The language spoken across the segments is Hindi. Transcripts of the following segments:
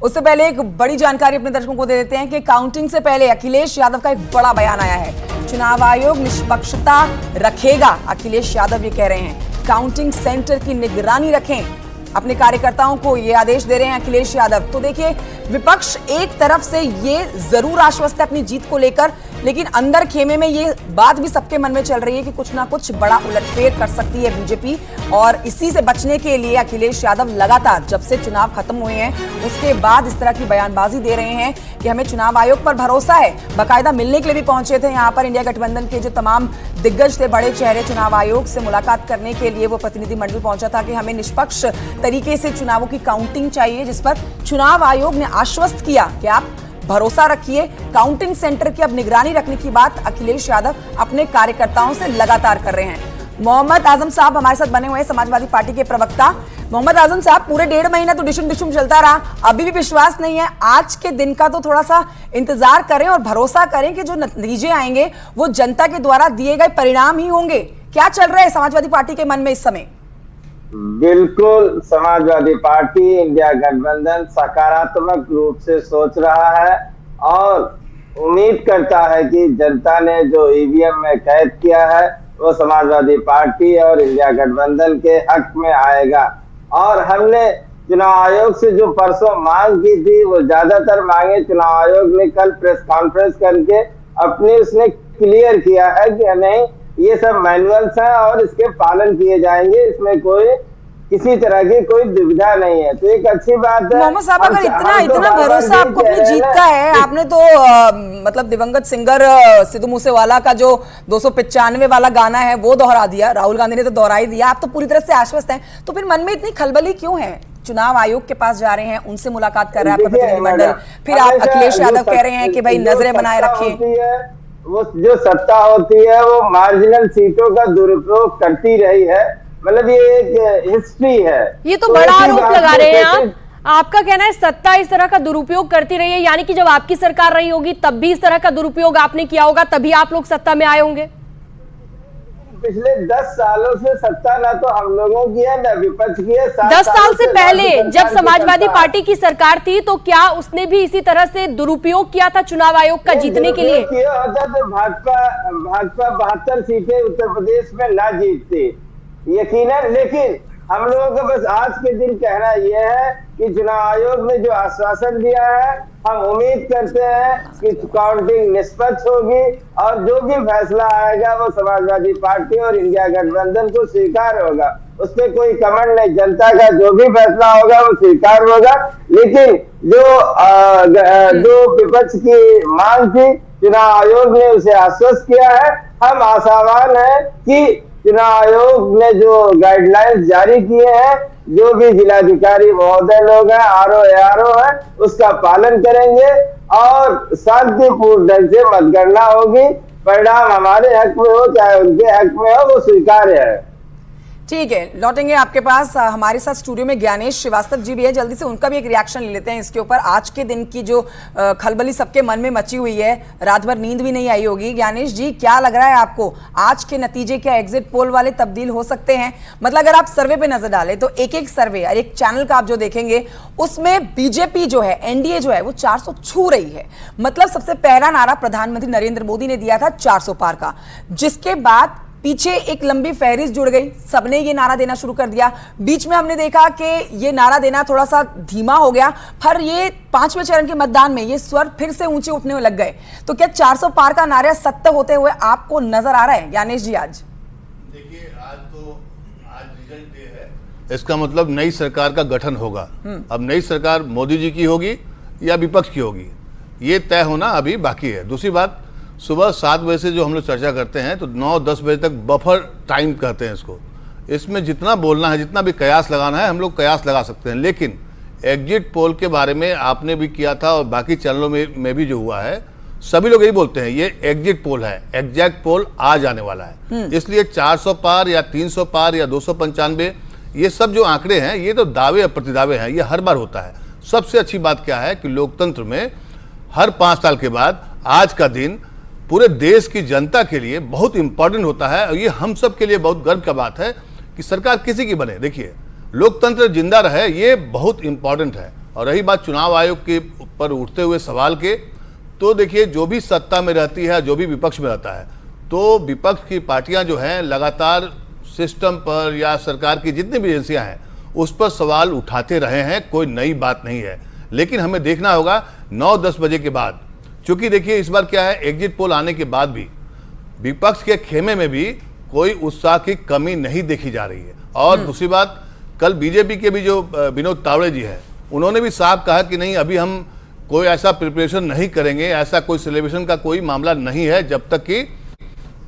उससे पहले एक बड़ी जानकारी अपने दर्शकों को दे देते हैं कि काउंटिंग से पहले अखिलेश यादव का एक बड़ा बयान आया है। चुनाव आयोग निष्पक्षता रखेगा, अखिलेश यादव ये कह रहे हैं। काउंटिंग सेंटर की निगरानी रखें, अपने कार्यकर्ताओं को ये आदेश दे रहे हैं अखिलेश यादव। तो देखिए, विपक्ष एक तरफ से ये जरूर आश्वस्त है अपनी जीत को लेकर, लेकिन अंदर खेमे में ये बात भी सबके मन में चल रही है कि कुछ ना कुछ बड़ा उलटफेर कर सकती है बीजेपी। और इसी से बचने के लिए अखिलेश यादव लगातार जब से चुनाव खत्म हुए हैं उसके बाद इस तरह की बयानबाजी दे रहे हैं कि हमें चुनाव आयोग पर भरोसा है। बाकायदा मिलने के लिए भी पहुंचे थे यहाँ पर इंडिया गठबंधन के जो तमाम दिग्गज थे, बड़े चेहरे, चुनाव आयोग से मुलाकात करने के लिए वो प्रतिनिधिमंडल पहुंचा था कि हमें निष्पक्ष तरीके से चुनावों की काउंटिंग चाहिए, जिस पर चुनाव आयोग ने आश्वस्त किया कि आप भरोसा रखिए। काउंटिंग सेंटर की अब निगरानी रखने की बात अखिलेश यादव अपने कार्यकर्ताओं से लगातार कर रहे हैं। मोहम्मद आजम साहब हमारे साथ बने हुए हैं, समाजवादी पार्टी के प्रवक्ता। मोहम्मद आजम साहब, पूरे 1.5 महीना तो डिशुम डिशुम चलता रहा, अभी भी विश्वास नहीं है। आज के दिन का तो थोड़ा सा इंतजार करें और भरोसा करें कि जो नतीजे आएंगे वो जनता के द्वारा दिए गए परिणाम ही होंगे। क्या चल रहा है समाजवादी पार्टी के मन में इस समय? बिल्कुल, समाजवादी पार्टी इंडिया गठबंधन सकारात्मक रूप से सोच रहा है और उम्मीद करता है कि जनता ने जो ईवीएम में कैद किया है वो समाजवादी पार्टी और इंडिया गठबंधन के हक में आएगा। और हमने चुनाव आयोग से जो परसों मांग की थी वो ज्यादातर मांगे चुनाव आयोग ने कल प्रेस कॉन्फ्रेंस करके अपने उसने क्लियर किया है कि नहीं, ये सब मैनुअल्स हैं और इसके पालन किए जाएंगे, इसमें कोई किसी तरह की कोई दुविधा नहीं है। तो एक अच्छी बात है। मोहम्मद साहब, अगर इतना भरोसा आपको अपनी जीत का है, आपने तो मतलब दिवंगत सिंगर सिद्धू मूसेवाला का जो 295 वाला गाना है वो दोहरा दिया, राहुल गांधी ने तो दोहरा ही दिया, आप तो पूरी तरह से आश्वस्त हैं। तो फिर मन में इतनी खलबली क्यों है? चुनाव आयोग के पास जा रहे हैं, उनसे मुलाकात कर रहा है प्रतिनिधिमंडल, फिर आप अखिलेश यादव कह रहे हैं कि भाई नजरें बनाए रखें। वो जो सत्ता होती है वो मार्जिनल सीटों का दुरुपयोग करती रही है, मतलब ये एक हिस्ट्री है। ये तो बड़ा आरोप लगा रहे हैं आप। आपका कहना है सत्ता इस तरह का दुरुपयोग करती रही है, यानी कि जब आपकी सरकार रही होगी तब भी इस तरह का दुरुपयोग आपने किया होगा, तभी आप लोग सत्ता में आए होंगे। पिछले 10 सालों से सत्ता ना तो हम लोगों की है ना विपक्ष की है। 10 साल से पहले जब समाजवादी पार्टी की सरकार थी तो क्या उसने भी इसी तरह से दुरुपयोग किया था चुनाव आयोग का जीतने के लिए? किया होता तो भाजपा 72 सीटें उत्तर प्रदेश में ना जीतती यकीनन। लेकिन हम लोगों को बस आज के दिन कहना यह है कि चुनाव आयोग ने जो आश्वासन दिया है, हम उम्मीद करते हैं कि काउंटिंग निष्पक्ष होगी और जो भी फैसला आएगा वो समाजवादी पार्टी और इंडिया गठबंधन को स्वीकार होगा, उस पर कोई कमेंट नहीं। जनता का जो भी फैसला होगा वो स्वीकार होगा। लेकिन जो विपक्ष की मांग थी, चुनाव आयोग ने उसे आश्वस्त किया है। हम आशावान हैं कि चुनाव आयोग ने जो गाइडलाइंस जारी किए हैं, जो भी जिलाधिकारी महोदय लोग हैं, आरओ एआरओ हैं, उसका पालन करेंगे और शांतिपूर्ण ढंग से मतगणना होगी। परिणाम हमारे हक में हो चाहे उनके हक में हो, वो स्वीकार्य है। ठीक है, लौटेंगे आपके पास। हमारे साथ स्टूडियो में ज्ञानेश श्रीवास्तव जी भी है, जल्दी से उनका भी एक रिएक्शन ले लेते हैं इसके ऊपर। आज के दिन की जो खलबली सबके मन में मची हुई है, रात भर नींद भी नहीं आई होगी। ज्ञानेश जी, क्या लग रहा है आपको आज के नतीजे? क्या एग्जिट पोल वाले तब्दील हो सकते हैं? मतलब अगर आप सर्वे पे नजर डालें तो एक सर्वे और एक चैनल का आप जो देखेंगे उसमें बीजेपी जो है, एनडीए जो है वो 400 छू रही है। मतलब सबसे पहला नारा प्रधानमंत्री नरेंद्र मोदी ने दिया था 400 पार का, जिसके बाद पीछे एक लंबी फहरिस्त जुड़ गई, सबने ये नारा देना शुरू कर दिया। बीच में हमने देखा कि ये नारा देना थोड़ा सा धीमा हो गया, फिर ये 5वें चरण के मतदान में ये स्वर फिर से ऊंचे उठने लग गए। तो क्या 400 पार का नारा सत्य होते हुए आपको नजर आ रहा है ज्ञानेश जी? आज देखिए, आज रिजल्ट डे है, इसका मतलब नई सरकार का गठन होगा। अब नई सरकार मोदी जी की होगी या विपक्ष की होगी, ये तय होना अभी बाकी है। दूसरी बात, सुबह 7 बजे से जो हम लोग चर्चा करते हैं तो 9-10 बजे तक बफर टाइम कहते हैं इसको। इसमें जितना बोलना है, जितना भी कयास लगाना है, हम लोग कयास लगा सकते हैं। लेकिन एग्जिट पोल के बारे में आपने भी किया था और बाकी चैनलों में भी जो हुआ है, सभी लोग यही बोलते हैं ये एग्जिट पोल है, एग्जैक्ट पोल आ जाने वाला है। इसलिए 400 पार या 300 पार या 295, ये सब जो आंकड़े हैं ये तो दावे और प्रतिदावे हैं, ये हर बार होता है। सबसे अच्छी बात क्या है कि लोकतंत्र में हर 5 साल के बाद आज का दिन पूरे देश की जनता के लिए बहुत इंपॉर्टेंट होता है और ये हम सब के लिए बहुत गर्व का बात है कि सरकार किसी की बने। देखिए, लोकतंत्र जिंदा रहे, ये बहुत इंपॉर्टेंट है और रही बात चुनाव आयोग के ऊपर उठते हुए सवाल के, तो देखिए जो भी सत्ता में रहती है, जो भी विपक्ष में रहता है, तो विपक्ष की पार्टियां जो हैं लगातार सिस्टम पर या सरकार की जितनी भी एजेंसियां हैं उस पर सवाल उठाते रहे हैं, कोई नई बात नहीं है। लेकिन हमें देखना होगा 9-10 बजे के बाद, क्योंकि देखिए इस बार क्या है, एग्जिट पोल आने के बाद भी विपक्ष के खेमे में भी कोई उत्साह की कमी नहीं देखी जा रही है। और दूसरी बात, कल बीजेपी के भी जो विनोद तावड़े जी हैं, उन्होंने भी साफ कहा कि नहीं, अभी हम कोई ऐसा प्रिपरेशन नहीं करेंगे, ऐसा कोई सेलिब्रेशन का कोई मामला नहीं है जब तक कि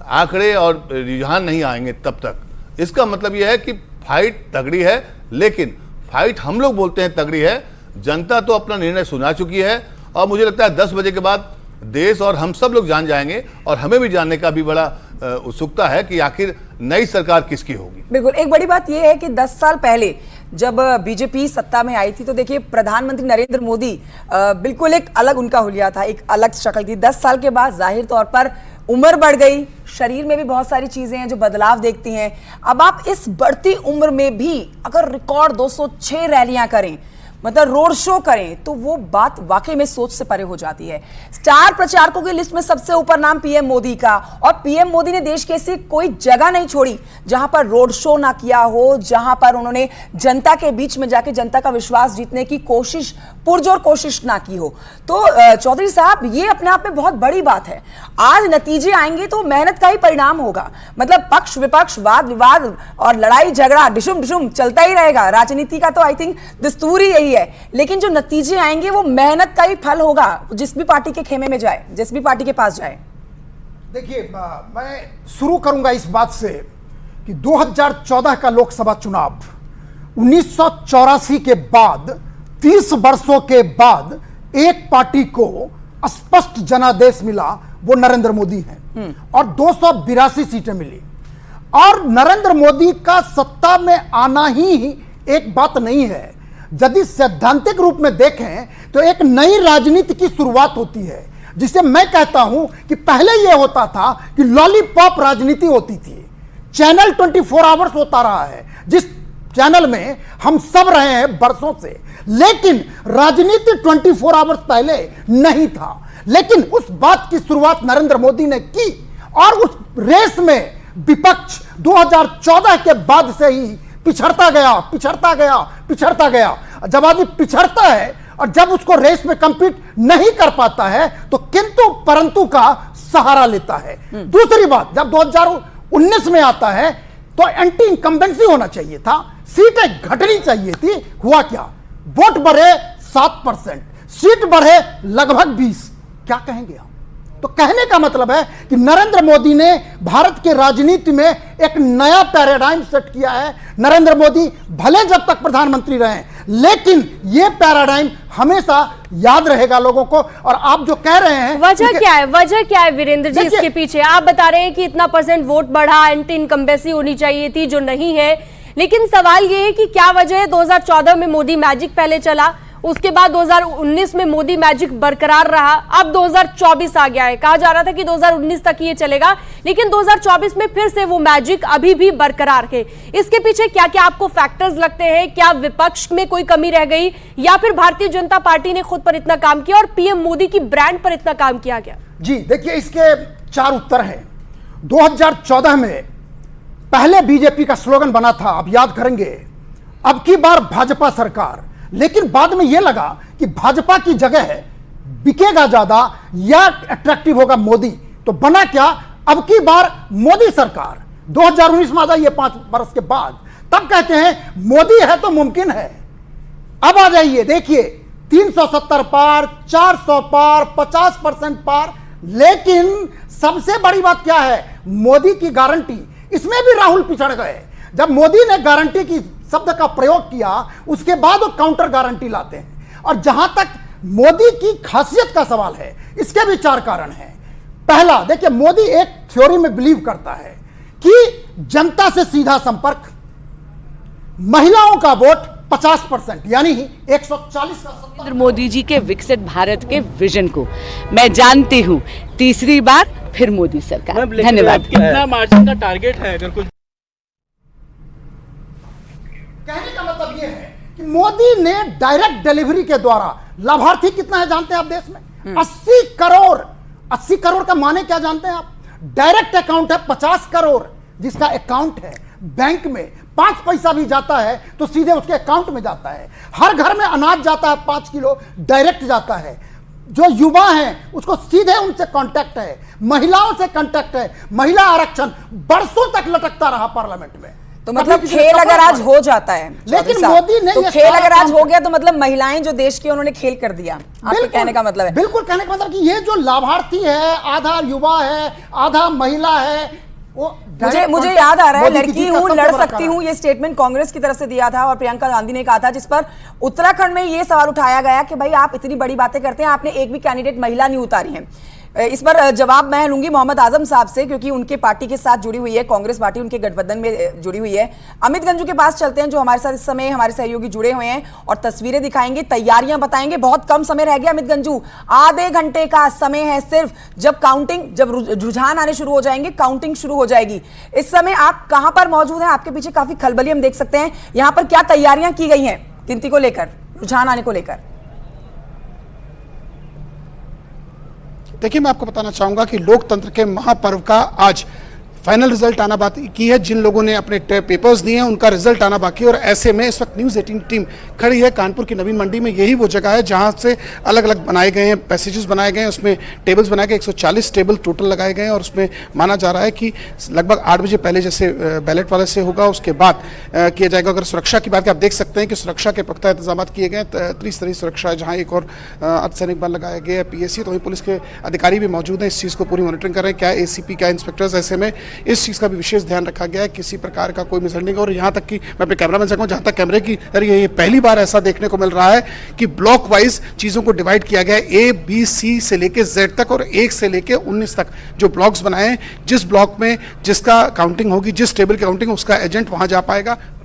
आंकड़े और रुझान नहीं आएंगे तब तक। इसका मतलब यह है कि फाइट तगड़ी है, लेकिन फाइट हम लोग बोलते हैं तगड़ी है, जनता तो अपना निर्णय सुना चुकी है। और मुझे लगता है 10 बजे के बाद देश और हम सब लोग जान जाएंगे, और हमें भी जानने का भी बड़ा उत्सुकता है कि आखिर नई सरकार किसकी होगी। बिल्कुल, एक बड़ी बात यह है कि 10 साल पहले जब बीजेपी सत्ता में आई थी तो देखिए प्रधानमंत्री नरेंद्र मोदी बिल्कुल एक अलग उनका हुलिया था, एक अलग शक्ल थी। 10 साल के बाद जाहिर तौर पर उम्र बढ़ गई, शरीर में भी बहुत सारी चीजें हैं जो बदलाव देखती हैं। अब आप इस बढ़ती उम्र में भी अगर रिकॉर्ड 206 रैलियां करें, मतलब रोड शो करें, तो वो बात वाकई में सोच से परे हो जाती है। स्टार प्रचारकों की लिस्ट में सबसे ऊपर नाम पीएम मोदी का, और पीएम मोदी ने देश की ऐसी कोई जगह नहीं छोड़ी जहां पर रोड शो ना किया हो, जहां पर उन्होंने जनता के बीच में जाके जनता का विश्वास जीतने की कोशिश, पुरजोर कोशिश ना की हो। तो चौधरी साहब, ये अपने आप में बहुत बड़ी बात है। आज नतीजे आएंगे तो मेहनत का ही परिणाम होगा, मतलब पक्ष विपक्ष, वाद विवाद और लड़ाई झगड़ा डिशुम डिशुम चलता ही रहेगा। राजनीति का तो आई थिंक दस्तूर ही यही है, लेकिन जो नतीजे आएंगे वो मेहनत का ही फल होगा, जिस भी पार्टी के खेमे में जाए, जिस भी पार्टी के पास जाए। देखिए, मैं शुरू करूंगा इस बात से कि 2014 का लोकसभा चुनाव 1984 के बाद 30 वर्षों के बाद एक पार्टी को स्पष्ट जनादेश मिला, वो नरेंद्र मोदी हैं, और 282 सीटें मिली। और नरेंद्र मोदी का सत्ता में आना ही एक बात नहीं है। यदि सैद्धांतिक रूप में देखें तो एक नई राजनीति की शुरुआत होती है, जिसे मैं कहता हूं कि पहले यह होता था कि लॉलीपॉप राजनीति होती थी। चैनल 24 आवर्स होता रहा है, जिस चैनल में हम सब रहे हैं वर्षों से, लेकिन राजनीति 24 आवर्स पहले नहीं था। लेकिन उस बात की शुरुआत नरेंद्र मोदी ने की, और उस रेस में विपक्ष 2014 के बाद से ही पिछड़ता गया। जब आदमी पिछड़ता है और जब उसको रेस में कंपीट नहीं कर पाता है तो किंतु परंतु का सहारा लेता है। दूसरी बात, जब 2019 में आता है तो एंटी इंकम्बेंसी होना चाहिए था, सीटें घटनी चाहिए थी। हुआ क्या? वोट बढ़े 7%, सीट बढ़े लगभग 20। क्या कहेंगे आप? तो कहने का मतलब है कि नरेंद्र मोदी ने भारत के राजनीति में एक नया पैराडाइम सेट किया है। नरेंद्र मोदी भले जब तक प्रधानमंत्री रहे, लेकिन यह पैराडाइम हमेशा याद रहेगा लोगों को। और आप जो कह रहे हैं, वजह क्या है वीरेंद्र जी इसके पीछे? आप बता रहे हैं कि इतना % वोट बढ़ा, एंटी इनकम्बेंसी होनी चाहिए थी, जो नहीं है। लेकिन सवाल यह है कि क्या वजह है 2014 में मोदी मैजिक पहले चला, उसके बाद 2019 में मोदी मैजिक बरकरार रहा, अब 2024 आ गया है। कहा जा रहा था कि 2019 तक ये चलेगा, लेकिन 2024 में फिर से वो मैजिक अभी भी बरकरार है। इसके पीछे क्या क्या आपको फैक्टर्स लगते हैं? क्या विपक्ष में कोई कमी रह गई, या फिर भारतीय जनता पार्टी ने खुद पर इतना काम किया और पीएम मोदी की ब्रांड पर इतना काम किया गया? जी देखिए, इसके 4 उत्तर हैं। 2014 में पहले बीजेपी का स्लोगन बना था, आप याद करेंगे, अब की बार भाजपा सरकार। लेकिन बाद में यह लगा कि भाजपा की जगह बिकेगा ज्यादा या अट्रैक्टिव होगा मोदी, तो बना क्या, अब की बार मोदी सरकार। 2019 में आ जाइए, 5 वर्ष के बाद, तब कहते हैं मोदी है तो मुमकिन है। अब आ जाइए, देखिए 370 पार, 400 पार, 50% पार। लेकिन सबसे बड़ी बात क्या है, मोदी की गारंटी। इसमें भी राहुल पिछड़ गए। जब मोदी ने गारंटी की शब्द का प्रयोग किया, उसके बाद वो काउंटर गारंटी लाते हैं। और जहां तक मोदी की खासियत का सवाल है, इसके भी 4 कारण हैं। पहला, देखिए, मोदी एक थ्योरी में बिलीव करता है कि जनता से सीधा संपर्क, महिलाओं का वोट 50%, यानी 140 का। नरेंद्र मोदी जी के विकसित भारत के विजन को मैं जानती हूं, तीसरी बार फिर मोदी सरकार। धन्यवाद। कितना मार्जिन का टारगेट है? अगर कुछ कहने का मतलब यह है मोदी ने डायरेक्ट डिलीवरी के द्वारा, लाभार्थी कितना है जानते हैं आप देश में? 80 करोड़। 80 करोड़ का माने क्या जानते हैं आप? डायरेक्ट अकाउंट है 50 करोड़, जिसका अकाउंट है बैंक में 5 पैसा भी जाता है तो सीधे उसके अकाउंट में जाता है। हर घर में अनाज जाता है 5 किलो, डायरेक्ट जाता है। जो युवा हैं उसको सीधे उनसे कांटेक्ट है, महिलाओं से कांटेक्ट है। महिला आरक्षण बरसों तक लटकता रहा पार्लियामेंट में। तो मतलब खेल अगर आज हो जाता है, लेकिन मोदी ने तो ये खेल सारा अगर आज काम हो गया तो मतलब महिलाएं जो देश की, उन्होंने खेल कर दिया, आपके कहने का मतलब है? बिल्कुल कहने का मतलब कि ये जो लाभार्थी है, आधा युवा है, आधा महिला है, वो मुझे याद आ रहा है, लड़की हूं, लड़ सकती हूं, ये स्टेटमेंट कांग्रेस की तरफ से दिया था और प्रियंका गांधी ने कहा था, जिस पर उत्तराखंड में ये सवाल उठाया गया कि भाई आप इतनी बड़ी बातें करते हैं, आपने एक भी कैंडिडेट महिला नहीं उतारी है। इस पर जवाब मैं लूंगी मोहम्मद आजम साहब से, क्योंकि उनके पार्टी के साथ जुड़ी हुई है, कांग्रेस पार्टी उनके गठबंधन में जुड़ी हुई है। अमित गंजू के पास चलते हैं, जो हमारे साथ इस समय हमारे सहयोगी जुड़े हुए हैं और तस्वीरें दिखाएंगे, तैयारियां बताएंगे। बहुत कम समय रह गया अमित गंजू, आधे घंटे का समय है सिर्फ, जब रुझान आने शुरू हो जाएंगे, काउंटिंग शुरू हो जाएगी। इस समय आप कहां पर मौजूद हैं? आपके पीछे काफी खलबली हम देख सकते हैं। यहां पर क्या तैयारियां की गई हैं गिनती को लेकर, रुझान आने को लेकर? देखिए, मैं आपको बताना चाहूंगा कि लोकतंत्र के महापर्व का आज फाइनल रिजल्ट आना बाकी है। जिन लोगों ने अपने पेपर्स दिए हैं उनका रिजल्ट आना बाकी है, और ऐसे में इस वक्त न्यूज़ 18 टीम खड़ी है कानपुर की नवीन मंडी में। यही वो जगह है जहां से अलग अलग बनाए गए हैं, पैसेजेस बनाए गए हैं, उसमें टेबल्स बनाए गए, 140 टेबल टोटल लगाए गए हैं, और उसमें माना जा रहा है कि लगभग 8 बजे पहले जैसे बैलेट वाले से होगा उसके बाद किया जाएगा। अगर सुरक्षा की बात की, आप देख सकते हैं कि सुरक्षा के पुख्ता इंतजाम किए गए, त्रिस्तरीय सुरक्षा है, जहाँ एक और अर्धसैनिक बल लगाया गया है, PSC, तो वहीं पुलिस के अधिकारी भी मौजूद हैं, इस चीज़ को पूरी मॉनिटरिंग कर रहे हैं, क्या ACP, क्या इंस्पेक्टर्स। ऐसे में इस चीज़ का भी विशेष ध्यान रखा गया है, किसी प्रकार का कोई मिसअंडरस्टैंडिंग। और यहाँ तक कि मैं अपने कैमरामैन से कहूँ, जहाँ तक कैमरे की ये पहली बार ऐसा देखने को मिल रहा है कि ब्लॉक वाइज चीज़ों को डिवाइड किया गया है, A, B, C से लेके Z तक, और 1 से लेके 19 तक जो ब्लॉक्स बनाए हैं। जिस ब्लॉक में जिसका काउंटिंग होगी, जिस टेबल की काउंटिंग, उसका एजेंट वहाँ जा पाएगा।